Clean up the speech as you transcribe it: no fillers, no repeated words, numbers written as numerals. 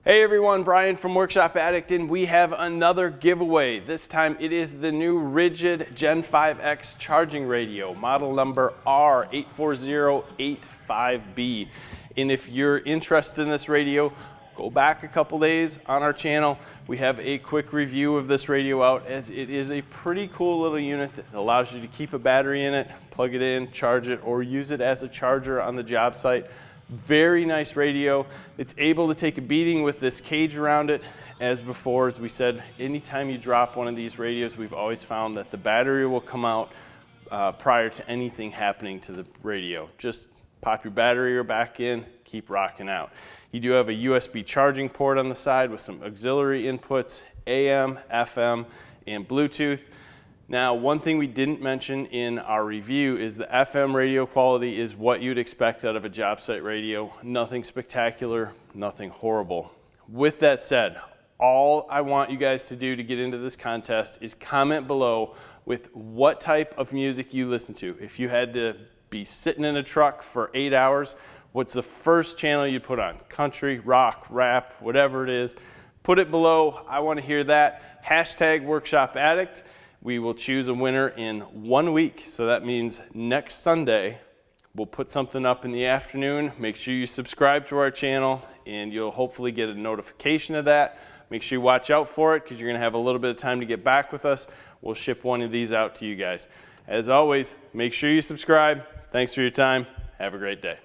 Hey everyone, Brian from Workshop Addict, and we have another giveaway. This time it is the new RIDGID GEN5X charging radio, model number R84085B. And if you're interested in this radio, go back a couple days on our channel. We have a quick review of this radio out, as it is a pretty cool little unit that allows you to keep a battery in it, plug it in, charge it, or use it as a charger on the job site. Very nice radio. It's able to take a beating with this cage around it. As before, as we said, anytime you drop one of these radios, we've always found that the battery will come out prior to anything happening to the radio. Just pop your battery back in, keep rocking out. You do have a USB charging port on the side with some auxiliary inputs, AM, FM, and Bluetooth. Now, one thing we didn't mention in our review is the FM radio quality is what you'd expect out of a job site radio. Nothing spectacular, nothing horrible. With that said, all I want you guys to do to get into this contest is comment below with what type of music you listen to. If you had to be sitting in a truck for 8 hours, what's the first channel you'd put on? Country, rock, rap, whatever it is. Put it below. I want to hear that. Hashtag Workshop Addict. We will choose a winner in 1 week, so that means next Sunday we'll put something up in the afternoon. Make sure you subscribe to our channel and you'll hopefully get a notification of that. Make sure you watch out for it because you're going to have a little bit of time to get back with us. We'll ship one of these out to you guys. As always, make sure you subscribe. Thanks for your time. Have a great day.